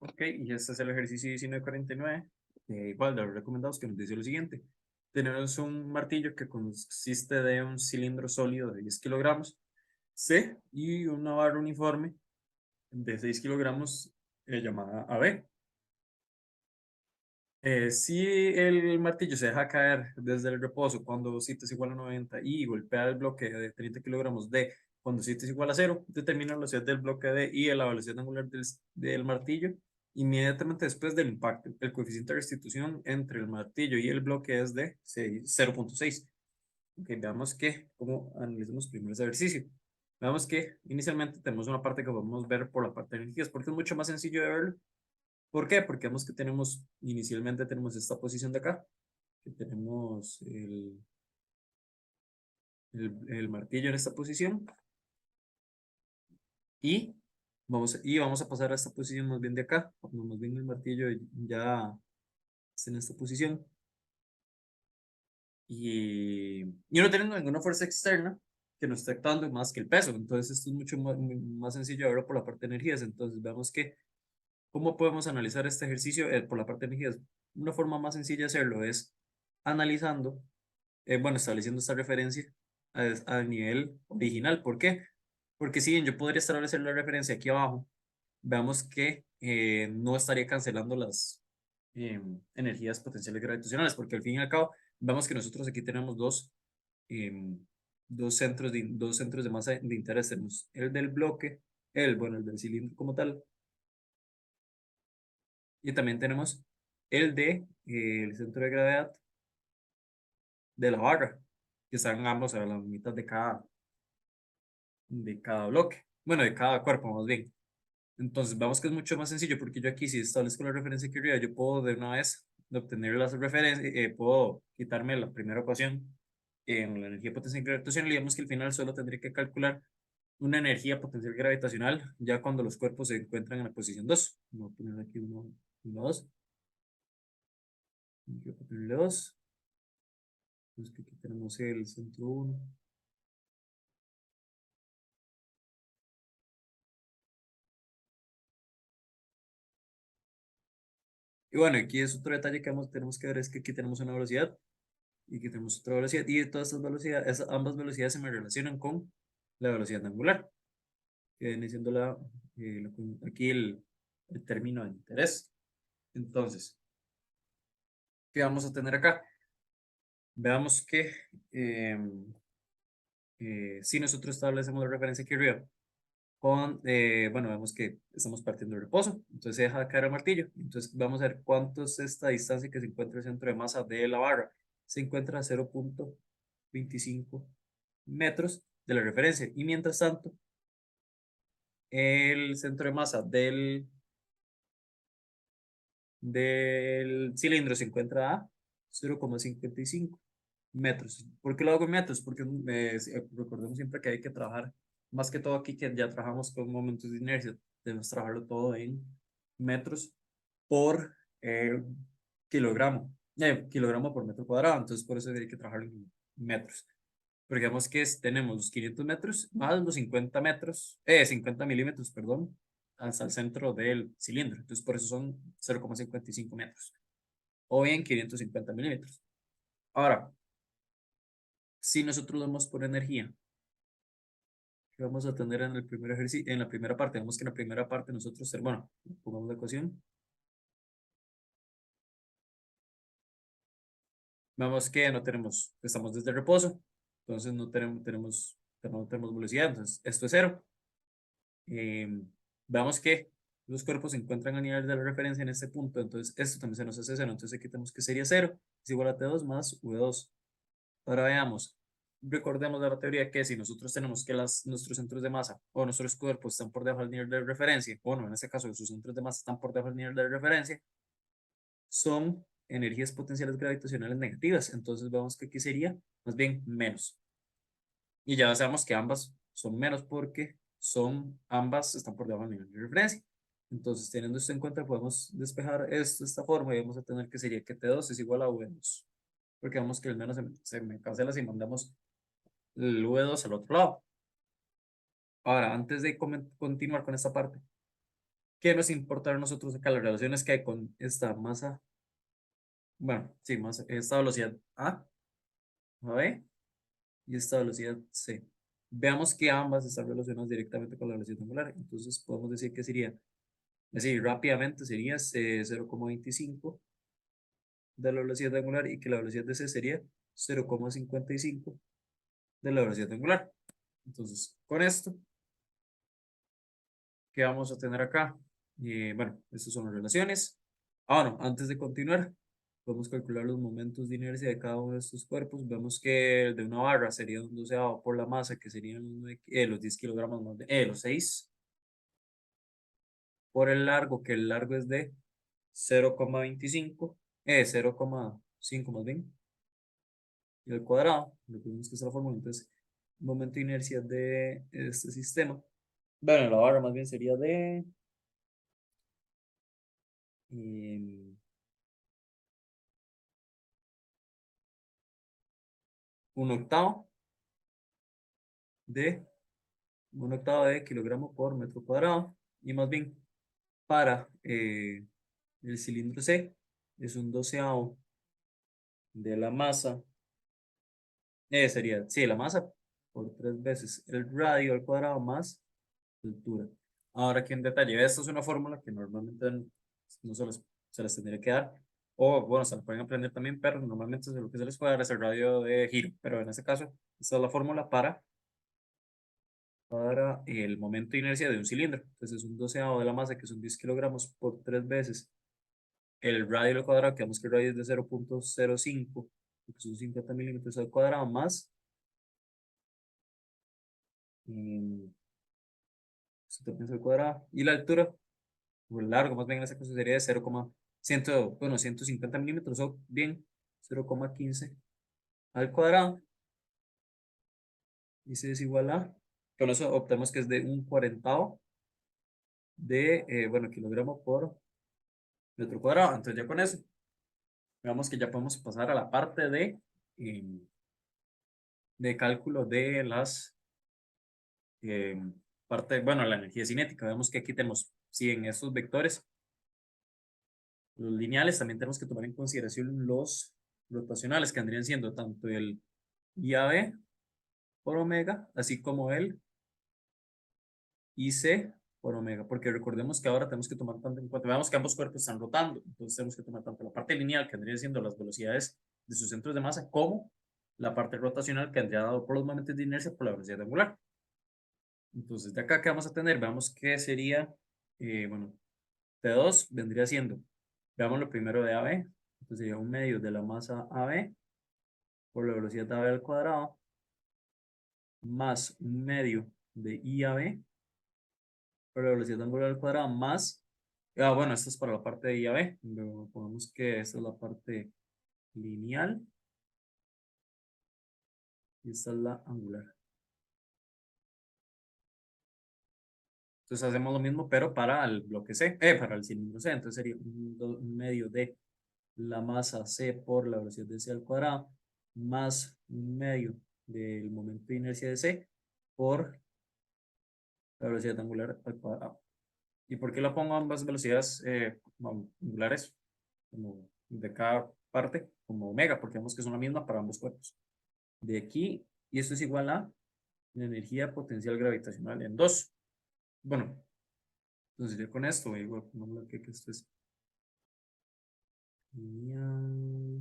Ok, y este es el ejercicio 1949, igual de los recomendados, que nos dice lo siguiente. Tenemos un martillo que consiste de un cilindro sólido de 10 kilogramos C y una barra uniforme de 6 kilogramos llamada AB. Si el martillo se deja caer desde el reposo cuando Z es igual a 90 y golpea el bloque de 30 kilogramos D cuando Z es igual a 0, determina la velocidad del bloque D y la velocidad angular del martillo inmediatamente después del impacto. El coeficiente de restitución entre el martillo y el bloque es de 0.6. Ok, veamos que, cómo analizamos primero ese ejercicio. Veamos que inicialmente tenemos una parte que podemos ver por la parte de energías, porque es mucho más sencillo de verlo. ¿Por qué? Porque vemos que inicialmente tenemos esta posición de acá, que tenemos el martillo en esta posición, y vamos a pasar a esta posición más bien de acá, cuando más bien el martillo ya está en esta posición, y no tenemos ninguna fuerza externa que nos esté actuando más que el peso. Entonces esto es mucho más sencillo de verlo por la parte de energías. Entonces vemos que, ¿cómo podemos analizar este ejercicio por la parte de energías? Una forma más sencilla de hacerlo es analizando, bueno, estableciendo esta referencia al nivel original. ¿Por qué? Porque si bien yo podría establecer la referencia aquí abajo, veamos que no estaría cancelando las energías potenciales gravitacionales, porque al fin y al cabo, vemos que nosotros aquí tenemos em, dos centros de masa de interés. Tenemos el del bloque, bueno, el del cilindro como tal, y también tenemos el centro de gravedad de la barra, que están ambos a la mitad de cada bloque, bueno, de cada cuerpo más bien. Entonces, vemos que es mucho más sencillo porque yo aquí, si establezco la referencia aquí arriba, yo puedo de una vez de obtener las referencias, puedo quitarme la primera ecuación en la energía potencial gravitacional, y digamos que al final solo tendría que calcular una energía potencial gravitacional ya cuando los cuerpos se encuentran en la posición 2. Voy a poner aquí 1, 2, voy a ponerle 2, entonces que aquí tenemos el centro 1. Y bueno, aquí es otro detalle que tenemos que ver, es que aquí tenemos una velocidad y que tenemos otra velocidad, y de todas estas velocidades, ambas velocidades se me relacionan con la velocidad angular, que viene siendo aquí el término de interés. Entonces, ¿qué vamos a tener acá? Veamos que eh, si nosotros establecemos la referencia aquí arriba, bueno, vemos que estamos partiendo del reposo, entonces se deja caer el martillo. Entonces vamos a ver cuánto es esta distancia que se encuentra el centro de masa de la barra. Se encuentra a 0.25 metros de la referencia, y mientras tanto el centro de masa del cilindro se encuentra a 0.55 metros. ¿Por qué lo hago en metros? Porque recordemos siempre que hay que trabajar, más que todo aquí que ya trabajamos con momentos de inercia, debemos trabajarlo todo en metros por eh, kilogramo, kilogramo por metro cuadrado. Entonces por eso hay que trabajarlo en metros. Porque digamos que tenemos los 500 metros más los 50 metros, 50 milímetros, perdón, hasta el centro del cilindro. Entonces por eso son 0.55 metros, o bien 550 milímetros. Ahora, si nosotros damos por energía, ¿qué vamos a tener en el primer ejercicio, en la primera parte? Vemos que en la primera parte nosotros, bueno, pongamos la ecuación, vemos que no tenemos, estamos desde el reposo, entonces no tenemos velocidad, entonces esto es cero. Eh, Veamos que los cuerpos se encuentran a nivel de la referencia en este punto, entonces esto también se nos hace cero, entonces aquí tenemos que sería cero, es igual a T2 más V2. Ahora veamos, recordemos de la teoría que si nosotros tenemos que nuestros centros de masa o nuestros cuerpos están por debajo del nivel de referencia, bueno, en este caso sus centros de masa están por debajo del nivel de referencia, son energías potenciales gravitacionales negativas. Entonces vemos que aquí sería más bien menos. Y ya sabemos que ambas son menos porque ambas están por debajo del nivel de referencia. Entonces, teniendo esto en cuenta, podemos despejar esto de esta forma y vamos a tener que sería que T2 es igual a V2. Porque vemos que el menos se me cancela si mandamos el V2 al otro lado. Ahora, antes de continuar con esta parte, ¿Qué nos importa a nosotros acá? Las relaciones que hay con esta masa, bueno, sí, masa, esta velocidad A, B, y esta velocidad C. Veamos que ambas están relacionadas directamente con la velocidad angular. Entonces podemos decir que sería, así rápidamente sería 0,25 de la velocidad angular y que la velocidad de C sería 0,55 de la velocidad angular. Entonces, con esto, ¿qué vamos a tener acá? Bueno, estas son las relaciones. Ahora, antes de continuar, podemos calcular los momentos de inercia de cada uno de estos cuerpos. Vemos que el de una barra sería un doceavo por la masa, que serían los 10 kilogramos más los 6 por el largo, que el largo es de 0,25, 0,5 más bien, y el cuadrado, lo que vemos que es la fórmula. Entonces, momento de inercia de este sistema, bueno, la barra más bien sería de em, un octavo de kilogramo por metro cuadrado, y más bien para el cilindro C es un doceavo de la masa, sería, sí, la masa por 3 veces el radio al cuadrado más la altura. Ahora aquí en detalle, esta es una fórmula que normalmente no se les tendría que dar, o bueno, se la pueden aprender también, pero normalmente lo que se les puede dar es el radio de giro, pero en este caso, esta es la fórmula para el momento de inercia de un cilindro. Entonces es un doceavo de la masa, que son 10 kilogramos, por 3 veces el radio al cuadrado, que vemos que el radio es de 0,05, que son 50 milímetros al cuadrado, más 70 al cuadrado, y la altura, o el largo más bien en este caso sería de 0,100, bueno, 150 milímetros, o bien 0,15 al cuadrado, y se es igual a, con eso obtenemos que es de un cuarentavo de, bueno, kilogramo por metro cuadrado. Entonces ya con eso, veamos que ya podemos pasar a la parte de cálculo de las, eh, bueno, la energía cinética. Vemos que aquí tenemos, si en estos vectores, los lineales, también tenemos que tomar en consideración los rotacionales, que vendrían siendo tanto el IAB por omega, así como el IC por omega, porque recordemos que ahora tenemos que tomar tanto en cuenta, veamos que ambos cuerpos están rotando, entonces tenemos que tomar tanto la parte lineal, que vendría siendo las velocidades de sus centros de masa, como la parte rotacional, que vendría dado por los momentos de inercia por la velocidad angular. Entonces, de acá, ¿qué vamos a tener? Veamos que sería, bueno, T2 vendría siendo, veamos lo primero de AB, entonces sería un medio de la masa AB por la velocidad AB al cuadrado, más un medio de IAB por la velocidad angular al cuadrado, más, bueno, esto es para la parte de IAB, luego ponemos que esta es la parte lineal y esta es la angular. Entonces hacemos lo mismo, pero para el bloque C, para el cilindro C, entonces sería un medio de la masa C por la velocidad de C al cuadrado, más un medio del momento de inercia de C por la velocidad angular al cuadrado. ¿Y por qué la pongo a ambas velocidades angulares, como de cada parte, como omega? Porque vemos que son la misma para ambos cuerpos. De aquí, y esto es igual a la energía potencial gravitacional en 2. Bueno, entonces ya con esto, igual, que esto es lineal.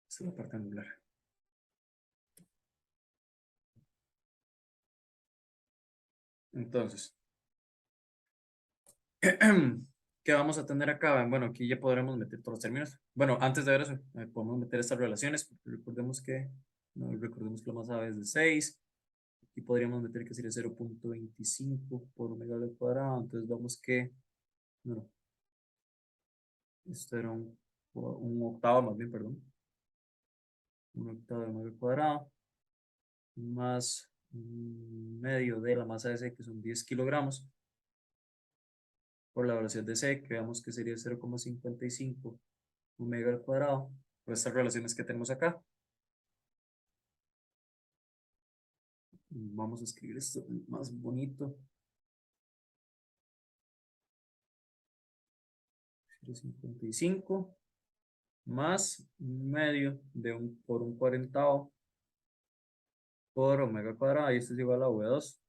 Esta es la parte angular. Entonces, ¿qué vamos a tener acá? Bueno, aquí ya podremos meter todos los términos. Bueno, antes de ver eso, podemos meter estas relaciones, porque recordemos que, no, recordemos que la masa es de 6, y podríamos meter que sería 0,25 por omega al cuadrado. Entonces vamos que, bueno, esto era un octavo más bien, perdón, un octavo de omega al cuadrado, más medio de la masa de C, que son 10 kilogramos, por la velocidad de C, que veamos que sería 0,55 omega al cuadrado, por estas relaciones que tenemos acá. Vamos a escribir esto más bonito. 0,55 más medio de por un cuarentavo por omega cuadrado, y esto es igual a V2.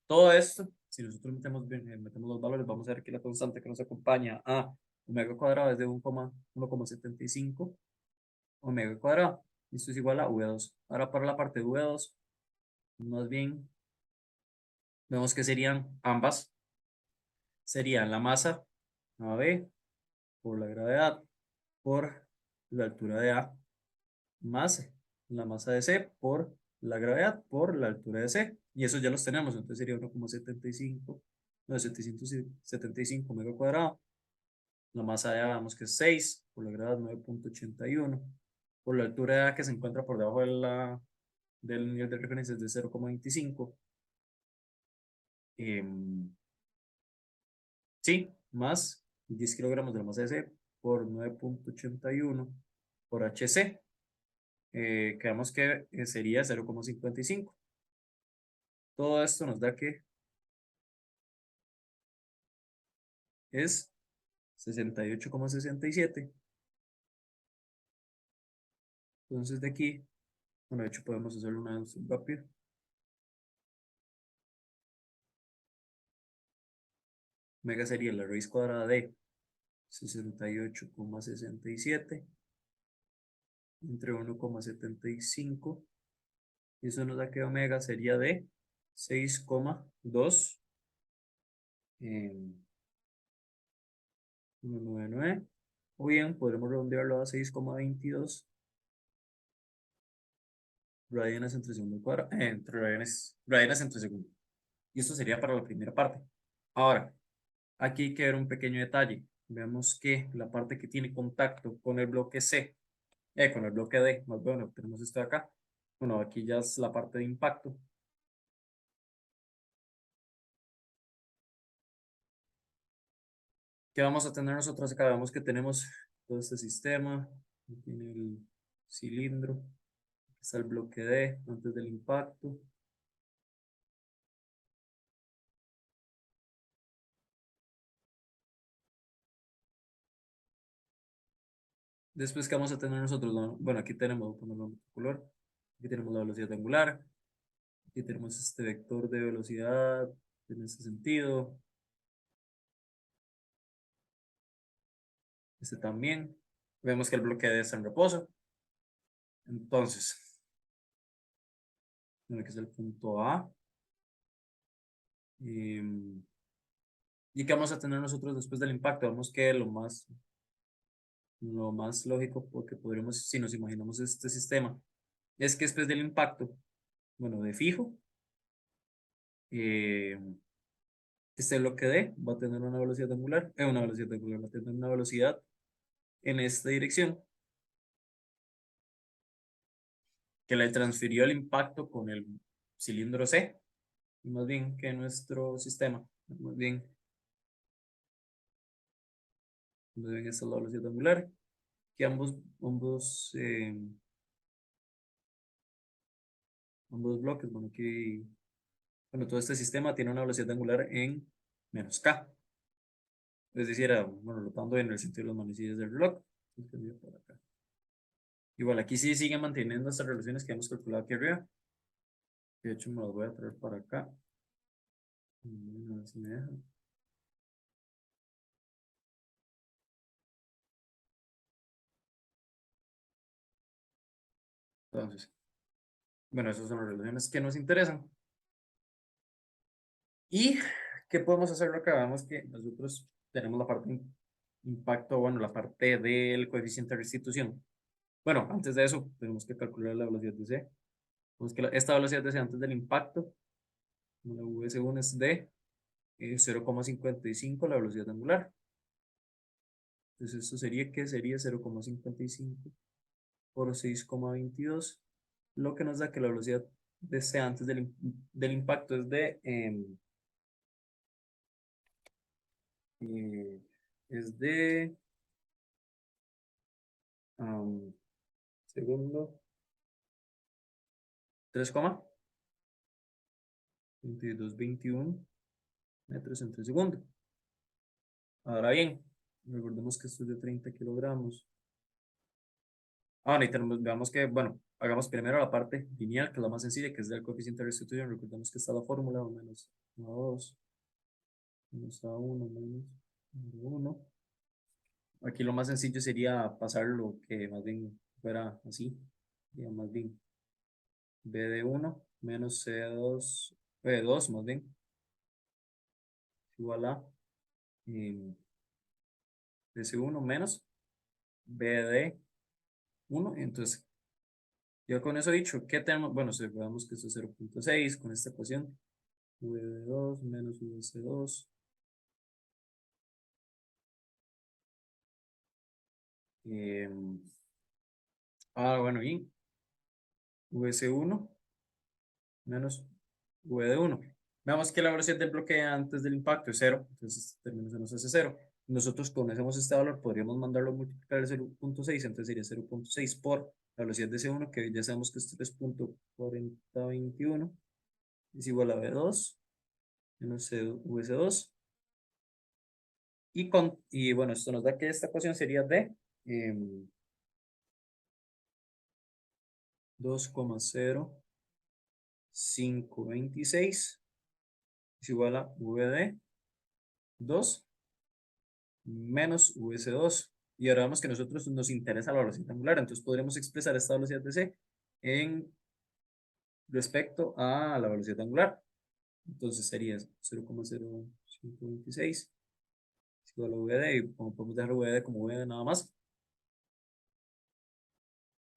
Todo esto, si nosotros metemos los valores, vamos a ver que la constante que nos acompaña a omega cuadrado es de 1,75 omega cuadrado. Esto es igual a V2. Ahora para la parte de V2, más bien, vemos que serían ambas. Serían la masa AB por la gravedad por la altura de A más la masa de C por la gravedad por la altura de C. Y eso ya los tenemos, entonces sería 1,75, no, 775 omega cuadrado. La masa de A vemos que es 6, por la gravedad 9,81, por la altura de A que se encuentra por debajo del nivel de referencia es de 0,25. Sí, más 10 kilogramos de la masa de C por 9,81 por HC. Creemos que sería 0,55. Todo esto nos da que es 68,67. Entonces de aquí, bueno, de hecho podemos hacerlo una vez rápido. Omega sería la raíz cuadrada de 68,67 entre 1,75. Y eso nos da que omega sería de 6,2. 199, o bien podremos redondearlo a 6,22 radianes entre segundo cuadrado, entre radianes entre segundo. Y esto sería para la primera parte. Ahora, aquí hay que ver un pequeño detalle. Vemos que la parte que tiene contacto con el bloque C, con el bloque D, más bueno, tenemos esto de acá. Bueno, aquí ya es la parte de impacto. ¿Qué vamos a tener nosotros acá? Vemos que tenemos todo este sistema. Tiene el cilindro. Está el bloque D antes del impacto. Después, ¿qué vamos a tener nosotros? Bueno, aquí tenemos, ponerlo en color. Aquí tenemos la velocidad angular. Aquí tenemos este vector de velocidad en este sentido. Este también. Vemos que el bloque D está en reposo. Entonces, bueno, aquí es el punto A. ¿Y qué vamos a tener nosotros después del impacto? Vemos que lo más lógico, porque podríamos, si nos imaginamos este sistema, es que después del impacto, bueno, de fijo, eh, este bloque D va a tener una velocidad angular, va a tener una velocidad en esta dirección que le transfirió el impacto con el cilindro C, más bien que nuestro sistema, más bien esta es la velocidad angular, que ambos bloques, bueno, aquí, bueno, todo este sistema tiene una velocidad angular en menos K, es decir, bueno, rotando en el sentido de las manecillas del reloj. Por acá. Igual, aquí sí siguen manteniendo estas relaciones que hemos calculado aquí arriba. De hecho, me las voy a traer para acá. A ver si me deja. Entonces, bueno, esas son las relaciones que nos interesan. ¿Y qué podemos hacer acá? Vemos que nosotros tenemos la parte de impacto, bueno, la parte del coeficiente de restitución. Bueno, antes de eso, tenemos que calcular la velocidad de C. Vemos que esta velocidad de C antes del impacto, la V1 es de 0,55 la velocidad angular. Entonces, esto sería que sería 0,55 por 6,22, lo que nos da que la velocidad de C antes del impacto es de eh, es de um, segundo 3, 22,21 metros entre segundo. Ahora bien, recordemos que esto es de 30 kilogramos. Ahora, y tenemos, veamos que, bueno, hagamos primero la parte lineal, que es la más sencilla, que es del coeficiente de restitución. Recordemos que está la fórmula, o menos A2, menos A1, menos A1. Aquí lo más sencillo sería pasarlo que más bien fuera así, ya más bien B de 1 menos C2, B de 2 más bien, igual a S1 menos B de 1. Entonces, ya con eso dicho, ¿qué tenemos? Bueno, si veamos que esto es 0,6 con esta ecuación, V de 2 menos VC2. Bueno, y VC1 menos V de 1. Veamos que la velocidad del bloque antes del impacto es 0, entonces este término se nos hace 0. Nosotros conocemos este valor, podríamos mandarlo a multiplicar el 0,6, entonces sería 0,6 por la velocidad de C1, que ya sabemos que es 3,4021, es igual a V2 menos VC2. Y bueno, esto nos da que esta ecuación sería de 2,0526 es igual a V de 2 menos VC2. Y ahora vemos que a nosotros nos interesa la velocidad angular, entonces podríamos expresar esta velocidad de C en respecto a la velocidad angular. Entonces sería 0,0526 es igual a VD, y como podemos dejar VD como VD nada más,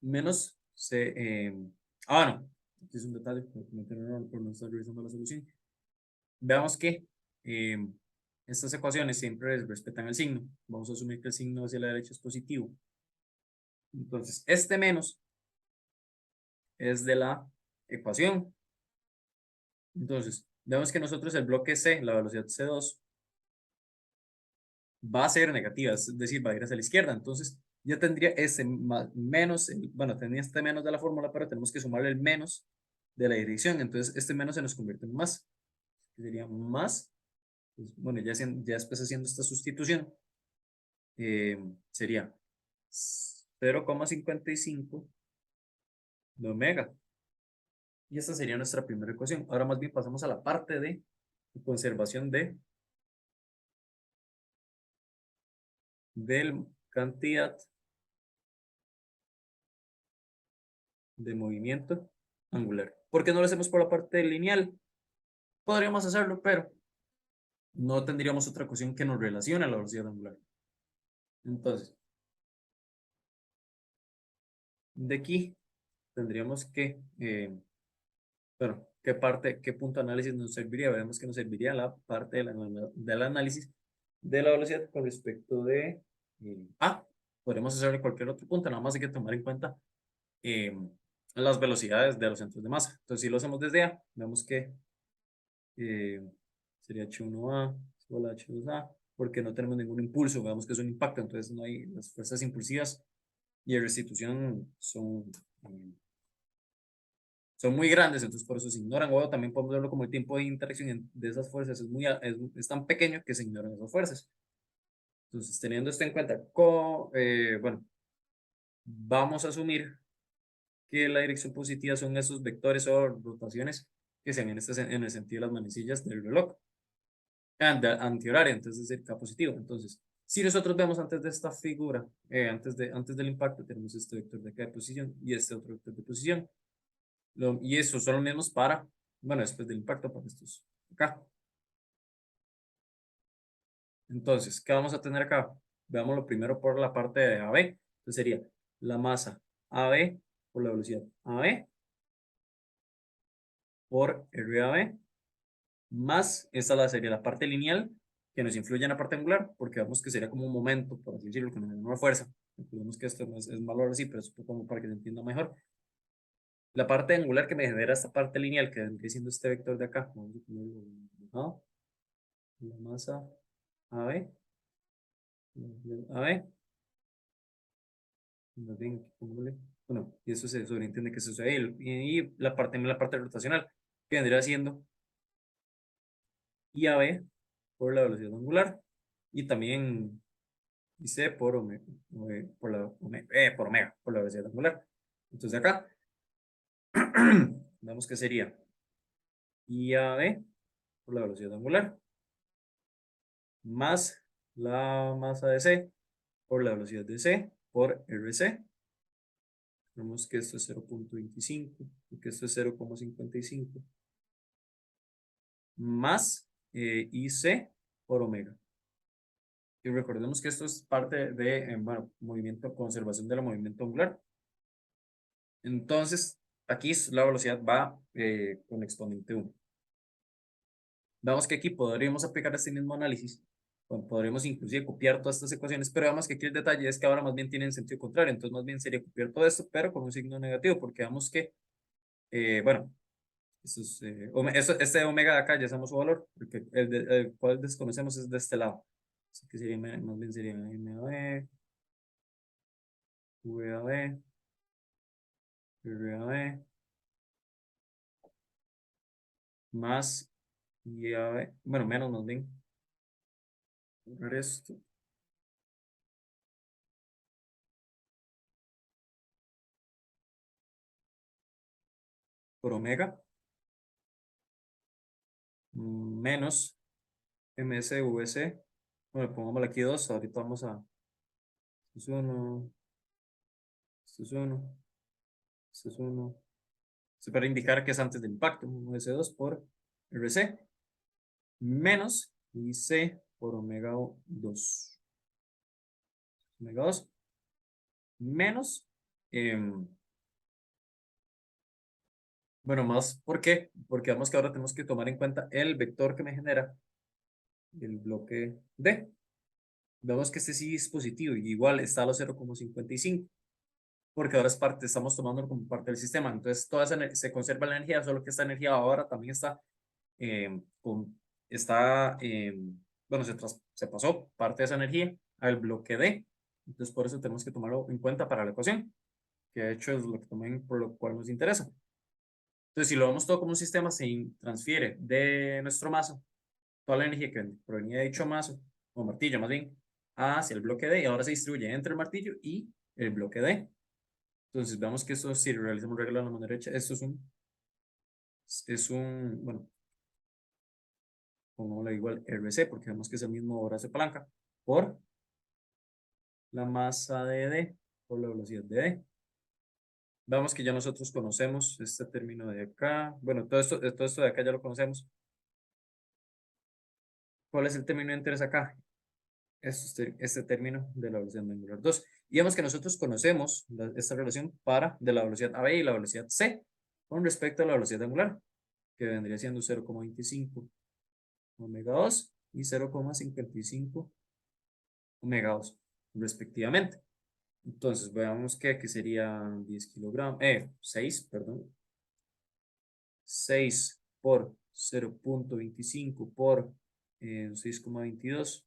menos C. No, aquí es un detalle, por no estar revisando la solución. Veamos que estas ecuaciones siempre respetan el signo. Vamos a asumir que el signo hacia la derecha es positivo. Entonces, este menos es de la ecuación. Entonces, vemos que nosotros el bloque C, la velocidad C2, va a ser negativa, es decir, va a ir hacia la izquierda. Entonces, ya tendría ese menos, bueno, tenía este menos de la fórmula, pero tenemos que sumarle el menos de la dirección. Entonces, este menos se nos convierte en más, que sería más, pues, bueno, ya después haciendo esta sustitución, sería 0,55 de omega. Y esta sería nuestra primera ecuación. Ahora más bien pasamos a la parte de conservación del cantidad de movimiento angular. ¿Por qué no lo hacemos por la parte lineal? Podríamos hacerlo, pero no tendríamos otra ecuación que nos relacione a la velocidad angular. Entonces, de aquí tendríamos que, bueno, qué punto de análisis nos serviría. Veremos que nos serviría la parte del análisis de la velocidad con respecto de podemos hacerle cualquier otro punto, nada más hay que tomar en cuenta eh, las velocidades de los centros de masa. Entonces, si lo hacemos desde A, vemos que eh, sería H1A igual a H2A, porque no tenemos ningún impulso, veamos que es un impacto, entonces no hay las fuerzas impulsivas y de restitución son muy grandes, entonces por eso se ignoran, o también podemos verlo como el tiempo de interacción de esas fuerzas es tan pequeño que se ignoran esas fuerzas. Entonces, teniendo esto en cuenta, bueno, vamos a asumir que la dirección positiva son esos vectores o rotaciones que se ven en el sentido de las manecillas del reloj antihoraria, entonces es K positivo. Entonces, si nosotros vemos antes de esta figura, antes del impacto, tenemos este vector de acá de posición y este otro vector de posición. Y esos son los mismos para, bueno, después del impacto, para estos acá. Entonces, ¿qué vamos a tener acá? Veámoslo primero por la parte de AB. Entonces sería la masa AB por la velocidad AB por RAB más, sería la parte lineal que nos influye en la parte angular, porque vemos que sería como un momento, por así decirlo, que nos da una fuerza. Recordemos que esto no es valor así, pero es como para que se entienda mejor. La parte angular que me genera esta parte lineal, que vendría siendo este vector de acá, vamos a ponerlo dibujado. La masa AB, AB, más bien, bueno, y eso se sobreentiende que eso es ahí, y la parte rotacional, que vendría siendo y AB por la velocidad angular, y también C por omega, por la velocidad angular. Entonces acá, vemos que sería IAB por la velocidad angular, más la masa de C por la velocidad de C por RC. Vemos que esto es 0.25 y que esto es 0,55 más IC por omega. Y recordemos que esto es parte de bueno, movimiento, conservación del movimiento angular. Entonces, aquí la velocidad va con exponente 1. Vemos que aquí podríamos aplicar este mismo análisis. Bueno, podríamos inclusive copiar todas estas ecuaciones, pero vemos que aquí el detalle es que ahora más bien tienen sentido contrario. Entonces, más bien sería copiar todo esto, pero con un signo negativo, porque vemos que, bueno, este omega de acá ya sabemos su valor, porque el cual desconocemos es de este lado. Así que sería, más bien sería MAB, VAB, RAB, más IAB, bueno, menos más bien, borrar esto, por omega, menos MSVC, bueno, pongámosle aquí 2, ahorita vamos a, esto es 1, esto es 1, esto es 1, esto para indicar que es antes del impacto, S2 por RC, menos IC por omega 2, omega 2, menos, bueno, más, ¿por qué? Porque vemos que ahora tenemos que tomar en cuenta el vector que me genera el bloque D. Vemos que este sí es positivo y igual está a los 0,55, porque ahora es parte, estamos tomando como parte del sistema. Entonces, se conserva la energía, solo que esta energía ahora también está, está bueno, se pasó parte de esa energía al bloque D. Entonces, por eso tenemos que tomarlo en cuenta para la ecuación, que de hecho es lo que también por lo cual nos interesa. Entonces, si lo vemos todo como un sistema, se transfiere de nuestro mazo, toda la energía que provenía de dicho mazo, o martillo más bien, hacia el bloque D, y ahora se distribuye entre el martillo y el bloque D. Entonces, vemos que esto, si realizamos regla de la mano derecha, esto bueno, pongámosle igual RC, porque vemos que es el mismo brazo de palanca, por la masa de D, por la velocidad de D. Vamos que ya nosotros conocemos este término de acá. Bueno, todo esto de acá ya lo conocemos. ¿Cuál es el término de interés acá? Este término de la velocidad angular 2. Y vemos que nosotros conocemos esta relación de la velocidad AB y la velocidad C con respecto a la velocidad angular, que vendría siendo 0,25 omega 2 y 0,55 omega 2, respectivamente. Entonces, veamos que aquí sería 10 kilogramos, 6, perdón. 6 por 0,25 por 6,22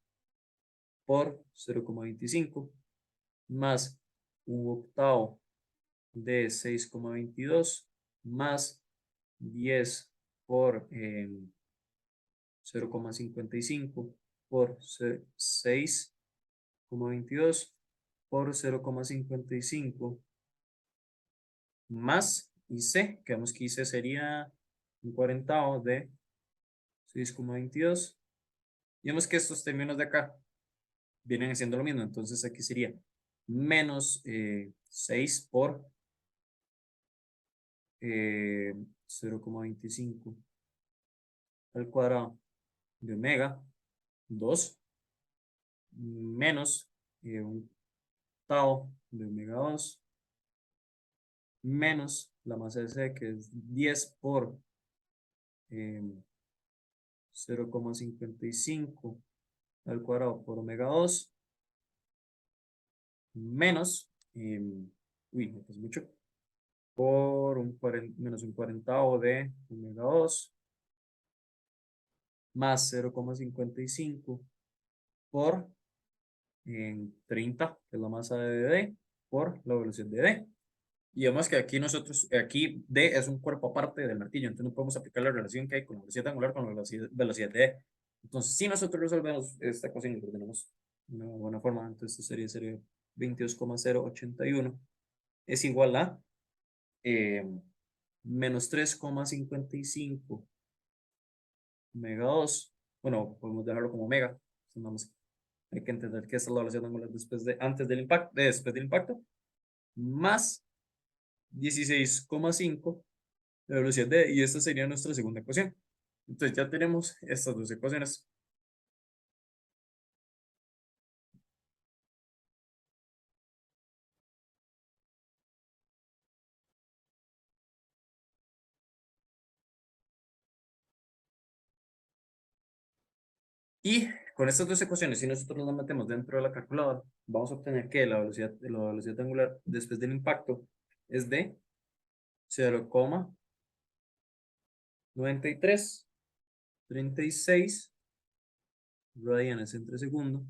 por 0,25 más un octavo de 6,22 más 10 por 0,55 por 6,22 por 0,55 más IC, que vemos que IC sería un cuarentavo de 6,22. Y vemos que estos términos de acá vienen haciendo lo mismo, entonces aquí sería menos 6 por 0,25 al cuadrado de omega 2 menos un octavo de omega 2 menos la masa de C, que es 10 por 0,55 al cuadrado por omega 2 menos, uy, es mucho, por menos un cuarentavo de omega 2 más 0,55 por 30, que es la masa de D, por la velocidad de D. Y vemos que aquí D es un cuerpo aparte del martillo, entonces no podemos aplicar la relación que hay con la velocidad angular con la velocidad de D. Entonces, si nosotros resolvemos esta ecuación y lo tenemos de una buena forma, entonces sería 22,081 es igual a menos 3,55 mega 2. Bueno, podemos dejarlo como mega. Vamos, hay que entender que esta es la velocidad angular antes del impacto, después del impacto, más 16,5 la velocidad de, y esta sería nuestra segunda ecuación. Entonces ya tenemos estas dos ecuaciones. Y con estas dos ecuaciones, si nosotros las metemos dentro de la calculadora, vamos a obtener que la velocidad angular después del impacto es de 0,9336 radianes entre segundo.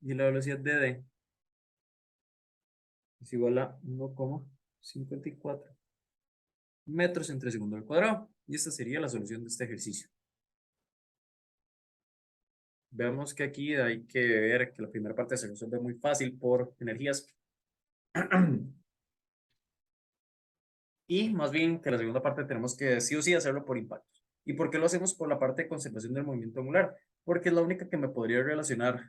Y la velocidad de D es igual a 1,54 metros entre segundo al cuadrado. Y esta sería la solución de este ejercicio. Veamos que aquí hay que ver que la primera parte se resuelve muy fácil por energías. Y más bien que la segunda parte tenemos que sí o sí hacerlo por impactos. ¿Y por qué lo hacemos por la parte de conservación del movimiento angular? Porque es la única que me podría relacionar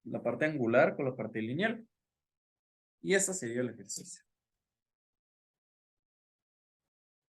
la parte angular con la parte lineal. Y esta sería el ejercicio.